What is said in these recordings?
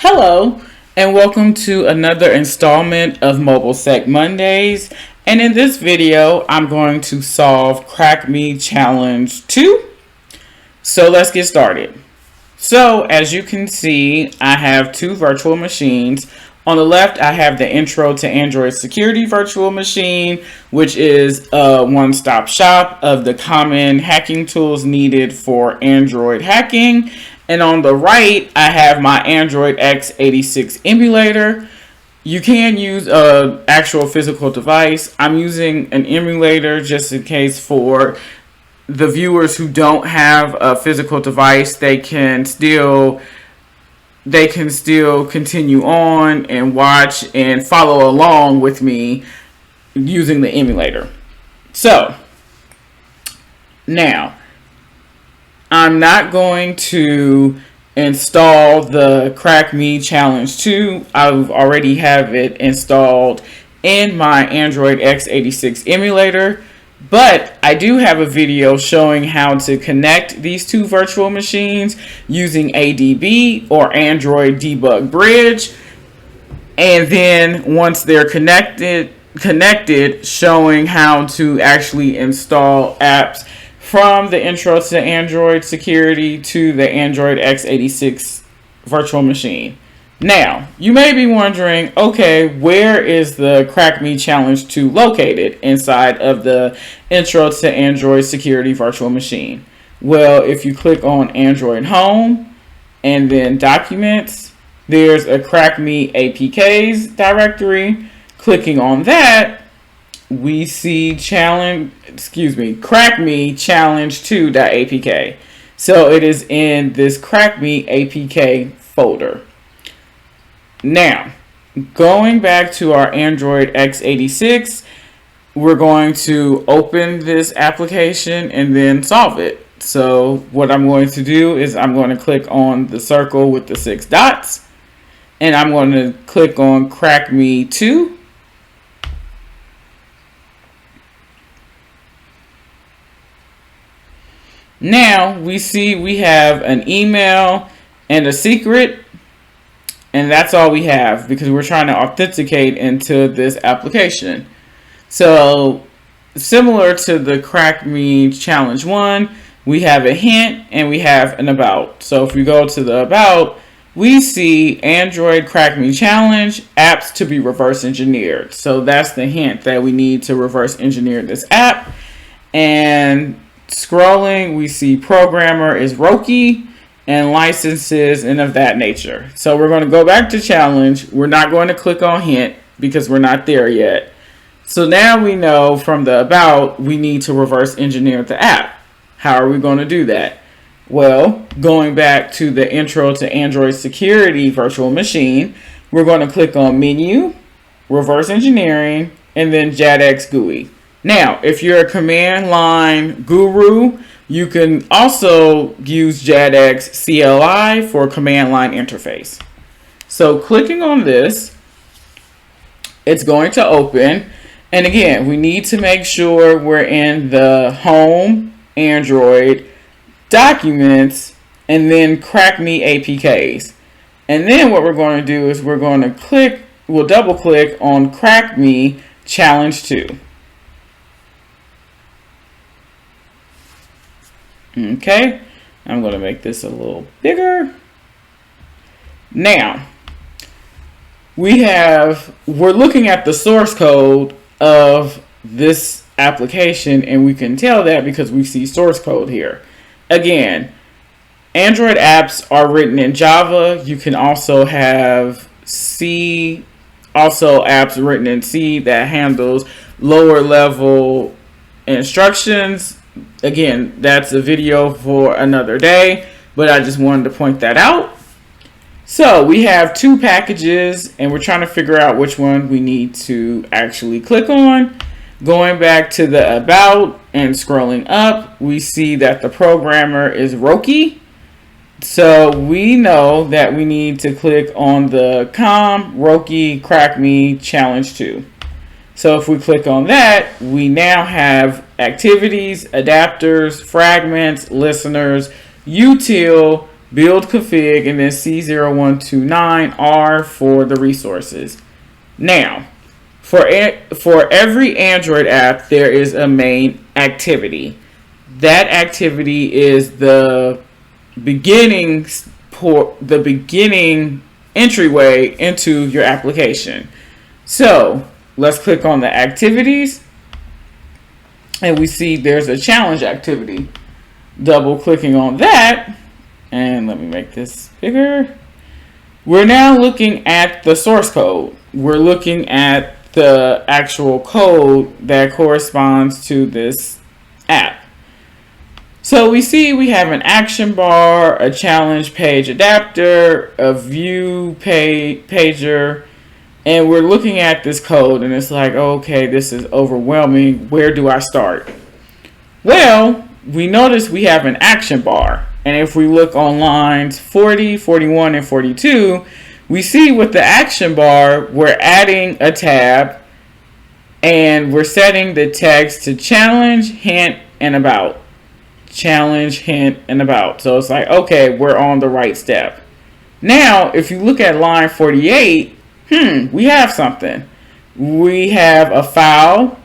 Hello, and welcome to another installment of Mobile Sec Mondays. And in this video, I'm going to solve CrackMe Challenge 2. So let's get started. So as you can see, I have two virtual machines. On the left, I have the Intro to Android Security virtual machine, which is a one-stop shop of the common hacking tools needed for Android hacking. And on the right, I have my Android x86 emulator. You can use an actual physical device. I'm using an emulator just in case for the viewers who don't have a physical device. They can still continue on and watch and follow along with me using the emulator. So now I'm not going to install the CrackMe Challenge 2. I already have it installed in my Android x86 emulator, but I do have a video showing how to connect these two virtual machines using ADB or Android Debug Bridge. And then once they're connected, showing how to actually install apps from the Intro to Android Security to the Android x86 virtual machine. Now, you may be wondering, okay, where is the CrackMe Challenge 2 located inside of the Intro to Android Security virtual machine? Well, if you click on Android Home and then Documents, there's a CrackMe APKs directory. Clicking on that, we see CrackMe Challenge 2.apk. So it is in this CrackMe APK folder. Now, going back to our Android x86, we're going to open this application and then solve it. So what I'm going to do is I'm going to click on the circle with the 6 dots, and I'm going to click on CrackMe 2. Now we see we have an email and a secret, and that's all we have because we're trying to authenticate into this application. So similar to the CrackMe Challenge 1, we have a hint and we have an about. So if we go to the about, we see Android CrackMe Challenge apps to be reverse engineered. So that's the hint that we need to reverse engineer this app. And scrolling, we see programmer is Roki and licenses and of that nature. So we're going to go back to challenge. We're not going to click on hint because we're not there yet. So now we know from the about we need to reverse engineer the app. How are we going to do that? Well, going back to the Intro to Android Security virtual machine, we're going to click on menu, reverse engineering, and then JADX GUI. Now, if you're a command line guru, you can also use JADX CLI for command line interface. So clicking on this, it's going to open. And again, we need to make sure we're in the home, Android, documents, and then CrackMe APKs. And then what we're going to do is we'll double click on CrackMe Challenge 2. Okay, I'm going to make this a little bigger. Now, we're looking at the source code of this application, and we can tell that because we see source code here. Again, Android apps are written in Java. You can also have C, also apps written in C that handles lower level instructions. Again, that's a video for another day, but I just wanted to point that out. So we have two packages, and we're trying to figure out which one we need to actually click on. Going back to the about and scrolling up, we see that the programmer is Roki. So we know that we need to click on the Roki CrackMe Challenge 2. So if we click on that, we now have activities, adapters, fragments, listeners, util, build config, and then C0129R for the resources. Now, for every Android app, there is a main activity. That activity is the beginning entryway into your application. So let's click on the activities, and we see there's a challenge activity. Double clicking on that, and let me make this bigger. We're now looking at the source code. We're looking at the actual code that corresponds to this app. So we see we have an action bar, a challenge page adapter, a view pager, and we're looking at this code, and it's like, okay, this is overwhelming. Where do I start? Well, we notice we have an action bar, and if we look on lines 40, 41, and 42, we see with the action bar, we're adding a tab, and we're setting the text to challenge, hint, and about. Challenge, hint, and about. So it's like, okay, we're on the right step. Now, if you look at line 48, we have something. We have a file,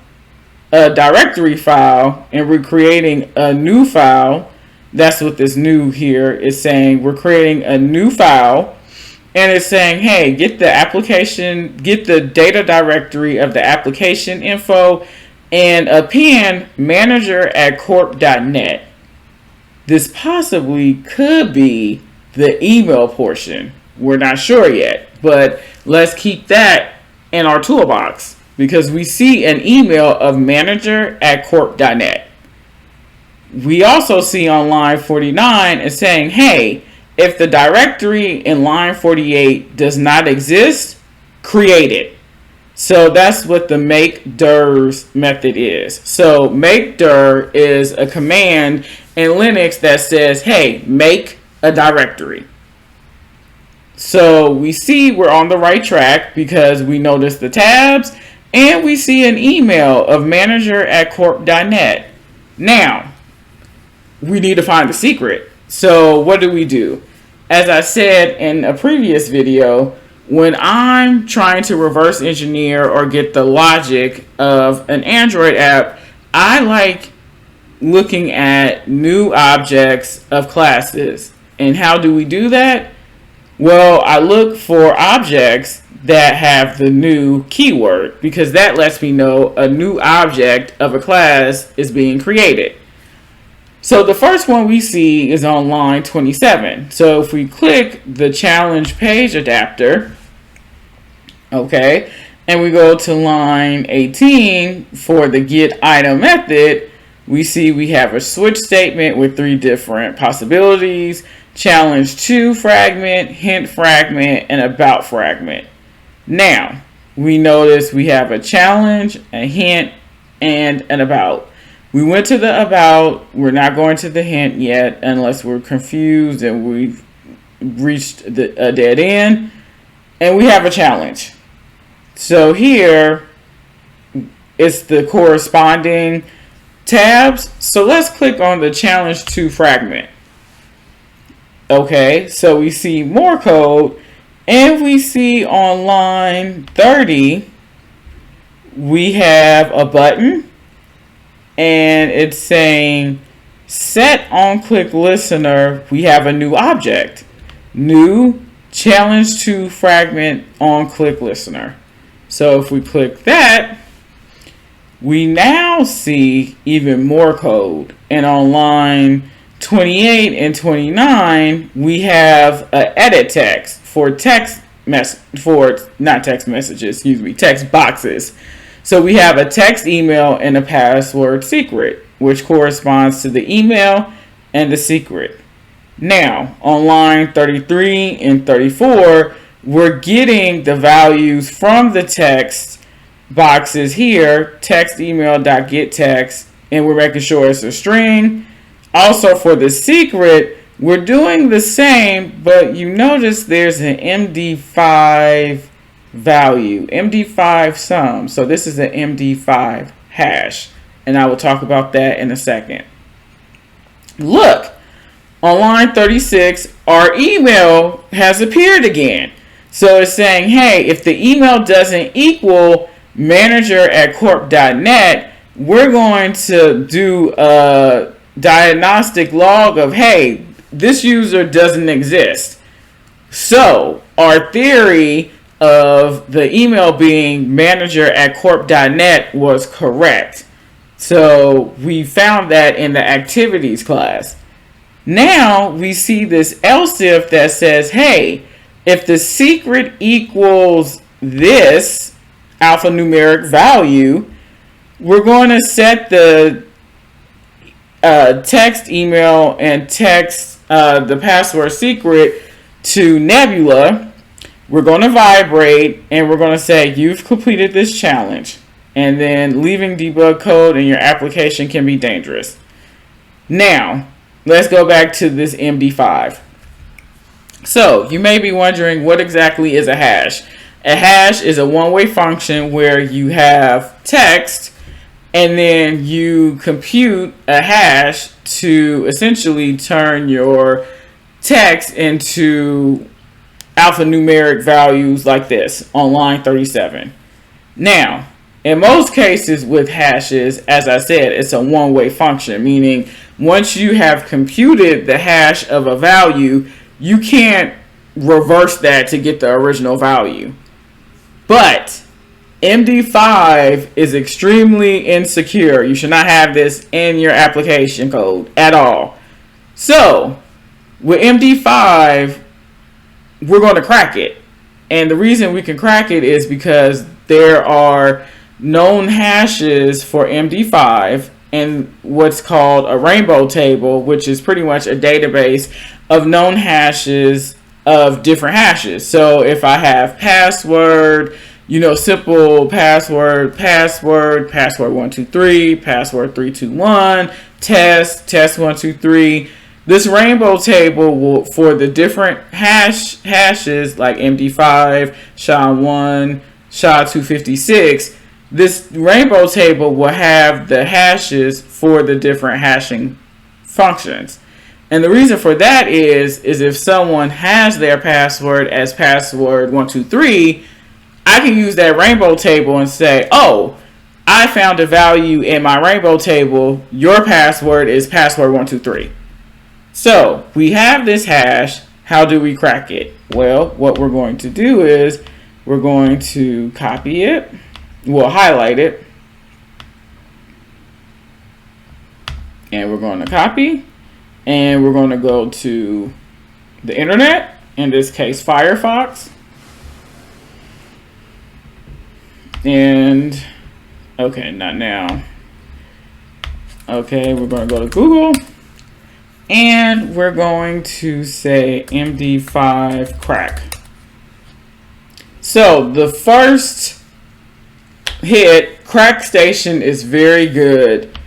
a directory file, and we're creating a new file. That's what this new here is saying. We're creating a new file, and it's saying, hey, get the data directory of the application info and append manager@corp.net. This possibly could be the email portion. We're not sure yet, but let's keep that in our toolbox because we see an email of manager@corp.net. We also see on line 49 it's saying, hey, if the directory in line 48 does not exist, create it. So that's what the make dir's method is. So make dir is a command in Linux that says, hey, make a directory. So we see we're on the right track because we notice the tabs and we see an email of manager@corp.net. Now, we need to find the secret. So what do? As I said in a previous video, when I'm trying to reverse engineer or get the logic of an Android app, I like looking at new objects of classes. And how do we do that? Well, I look for objects that have the new keyword because that lets me know a new object of a class is being created. So the first one we see is on line 27. So if we click the challenge page adapter, okay, and we go to line 18 for the get item method, we see we have a switch statement with 3 different possibilities: challenge to fragment, hint fragment, and about fragment. Now, we notice we have a challenge, a hint, and an about. We went to the about. We're not going to the hint yet unless we're confused and we've reached a dead end. And we have a challenge. So here it's the corresponding tabs. So let's click on the challenge to fragment. Okay, so we see more code, and we see on line 30 we have a button, and it's saying set on click listener. We have a new object, new challenge to fragment on click listener. So if we click that, we now see even more code, and on line 28 and 29 we have a edit text for text boxes. So we have a text email and a password secret, which corresponds to the email and the secret. Now on line 33 and 34 we're getting the values from the text boxes here, text email.get text, and we're making sure it's a string. Also for the secret, we're doing the same, but you notice there's an MD5 value, MD5 sum. So this is an MD5 hash, and I will talk about that in a second. Look, on line 36, our email has appeared again. So it's saying, hey, if the email doesn't equal manager@corp.net, we're going to do a diagnostic log of, hey, this user doesn't exist. So our theory of the email being manager@corp.net was correct. So we found that in the activities class. Now we see this else if that says, hey, if the secret equals this alphanumeric value, we're going to set the text, email, and text the password secret to Nebula. We're going to vibrate, and we're going to say, you've completed this challenge. And then leaving debug code in your application can be dangerous. Now, let's go back to this MD5. So, you may be wondering, what exactly is a hash? A hash is a one-way function where you have text, and then you compute a hash to essentially turn your text into alphanumeric values like this on line 37. Now, in most cases with hashes, as I said, it's a one-way function, meaning once you have computed the hash of a value, you can't reverse that to get the original value. But MD5 is extremely insecure. You should not have this in your application code at all. So, with MD5, we're going to crack it. And the reason we can crack it is because there are known hashes for MD5 and what's called a rainbow table, which is pretty much a database of known hashes of different hashes. So if I have password, simple password 123, password 321, test 123. This rainbow table will, for the different hashes like MD5, SHA-1, SHA-256, this rainbow table will have the hashes for the different hashing functions. And the reason for that is if someone has their password as password 123, I can use that rainbow table and say, oh, I found a value in my rainbow table. Your password is password 123. So we have this hash. How do we crack it? Well, what we're going to do is we're going to copy it. We'll highlight it. And we're going to copy. And we're going to go to the internet. In this case, Firefox. And, okay, not now. Okay, we're going to go to Google. And we're going to say MD5 crack. So the first hit, Crack Station, is very good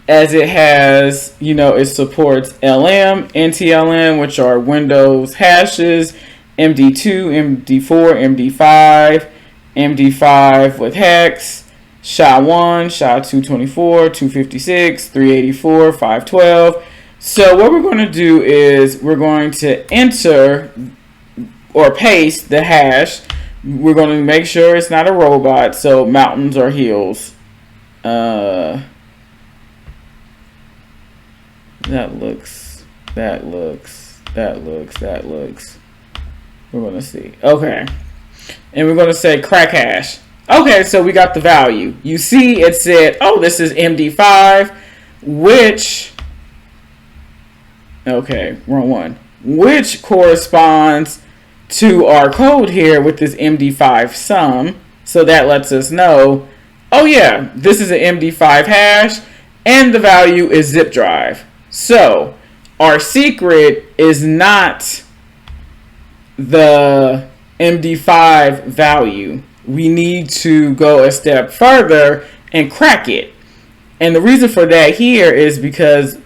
as it has, it supports LM, NTLM, which are Windows hashes, MD2, MD4, MD5, MD5 with hex, SHA-1, SHA-224, 256, 384, 512. So what we're going to do is we're going to enter or paste the hash. We're going to make sure it's not a robot, so mountains or hills. That looks. We're going to see. Okay. And we're going to say crack hash. Okay, so we got the value. You see it said, oh, this is MD5, which... Okay, wrong one. Which corresponds to our code here with this MD5 sum. So that lets us know, oh yeah, this is an MD5 hash and the value is zip drive. So our secret is not the MD5 value. We need to go a step further and crack it. And the reason for that here is because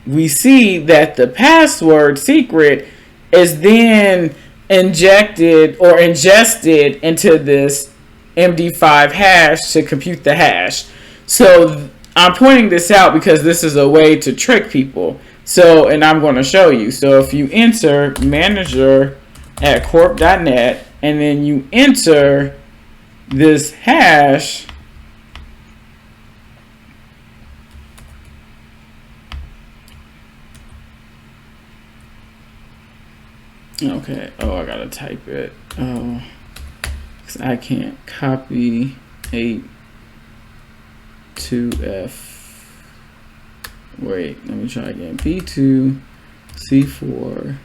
we see that the password secret is then injected or ingested into this MD5 hash to compute the hash. So I'm pointing this out because this is a way to trick people. So, and I'm going to show you. So if you enter manager at corp.net and then you enter this hash, okay, oh, I gotta type it. Oh, because I can't copy 8-2F. Wait, let me try again. P2 C4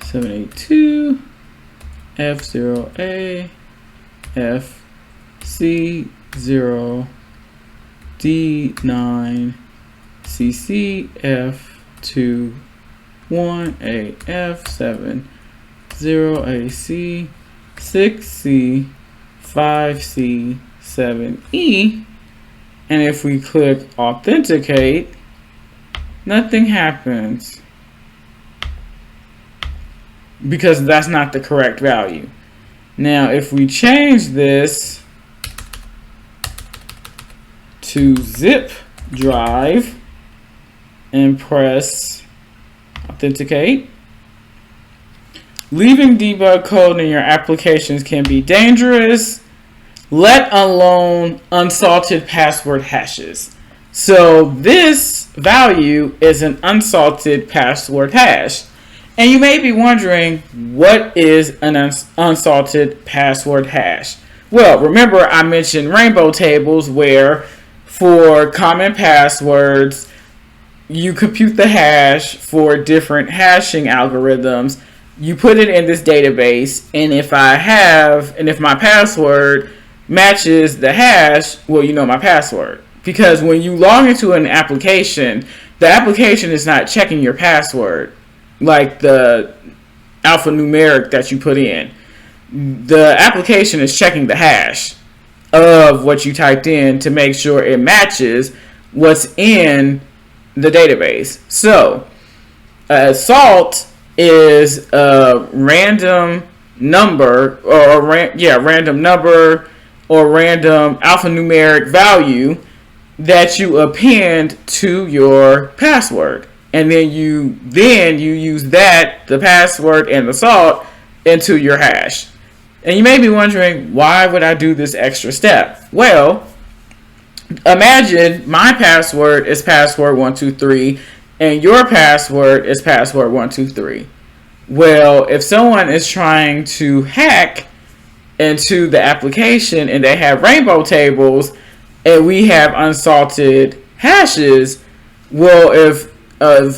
782 F0A F C0 D9 CC F2 1A F7 0AC 6C 5C 7E. And if we click authenticate, nothing happens because that's not the correct value. Now, if we change this to zip drive and press authenticate, leaving debug code in your applications can be dangerous, let alone unsalted password hashes. So this value is an unsalted password hash. And you may be wondering, what is an unsalted password hash? Well, remember I mentioned rainbow tables where for common passwords, you compute the hash for different hashing algorithms. You put it in this database, and if my password matches the hash, well, you know my password. Because when you log into an application, the application is not checking your password like the alphanumeric that you put in. The application is checking the hash of what you typed in to make sure it matches what's in the database. So, salt is a random number or random number or random alphanumeric value that you append to your password, and then you use the password and the salt into your hash. And you may be wondering, why would I do this extra step? Well, imagine my password is password123 and your password is password123. Well, if someone is trying to hack into the application and they have rainbow tables and we have unsalted hashes, well, if a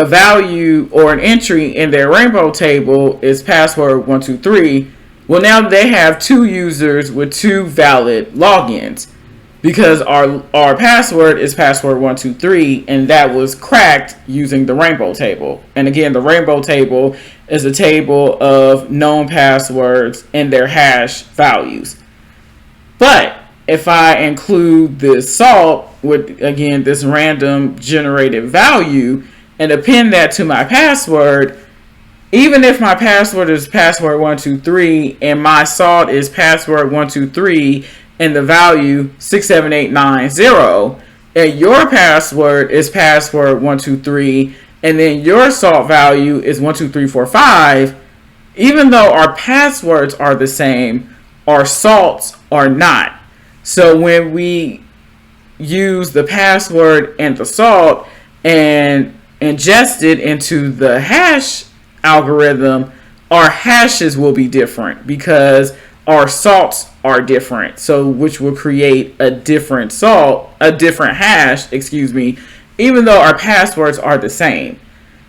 value or an entry in their rainbow table is password123, well, now they have two users with two valid logins because our password is password123 and that was cracked using the rainbow table. And again, the rainbow table is a table of known passwords and their hash values. But if I include this salt with, again, this random generated value and append that to my password, even if my password is password123 and my salt is password123 and the value 67890, and your password is password123 and then your salt value is 12345, even though our passwords are the same, our salts are not. So when we use the password and the salt and ingest it into the hash algorithm, our hashes will be different because our salts are different. So which will create a different hash, even though our passwords are the same.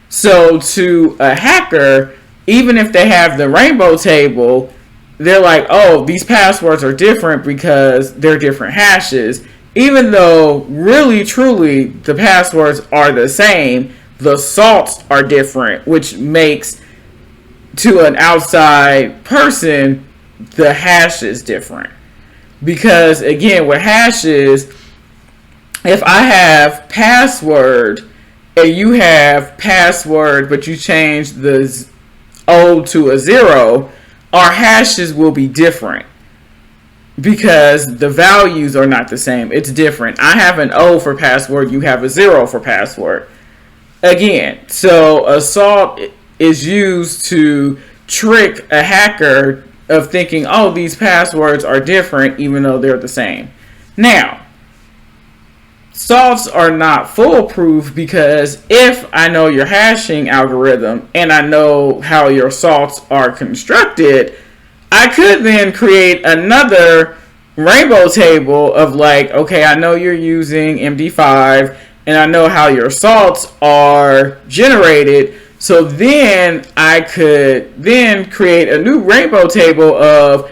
So to a hacker, even if they have the rainbow table, they're like, oh, these passwords are different because they're different hashes. Even though really, truly, the passwords are the same, the salts are different, which makes, to an outside person, the hash is different. Because, again, with hashes, if I have password and you have password, but you change the O to a 0, our hashes will be different because the values are not the same. It's different. I have an O for password, you have a 0 for password. Again, so assault is used to trick a hacker of thinking, oh, these passwords are different even though they're the same. Now, salts are not foolproof, because if I know your hashing algorithm and I know how your salts are constructed, I could then create another rainbow table of like, okay, I know you're using MD5 and I know how your salts are generated. So then I could then create a new rainbow table of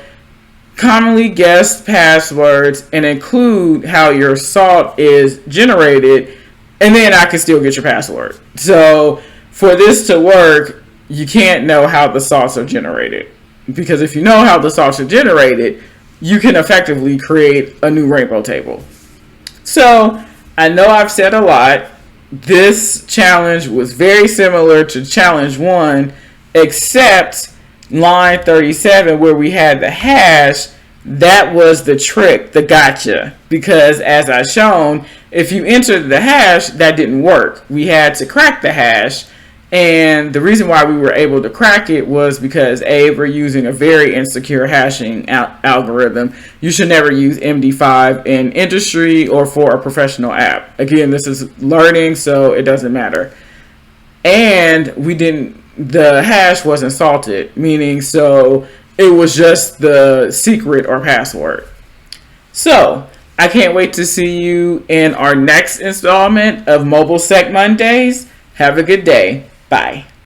commonly guessed passwords and include how your salt is generated, and then I can still get your password. So for this to work, you can't know how the salts are generated, because if you know how the salts are generated, you can effectively create a new rainbow table. So I know I've said a lot. This challenge was very similar to challenge 1, except line 37 where we had the hash. That was the trick, the gotcha, because as I shown, if you entered the hash, that didn't work. We had to crack the hash, and the reason why we were able to crack it was because we're using a very insecure hashing algorithm. You should never use MD5 in industry or for a professional app. Again, this is learning, so it doesn't matter. And the hash wasn't salted, meaning so it was just the secret or password. So I can't wait to see you in our next installment of Mobile Sec Mondays. Have a good day. Bye.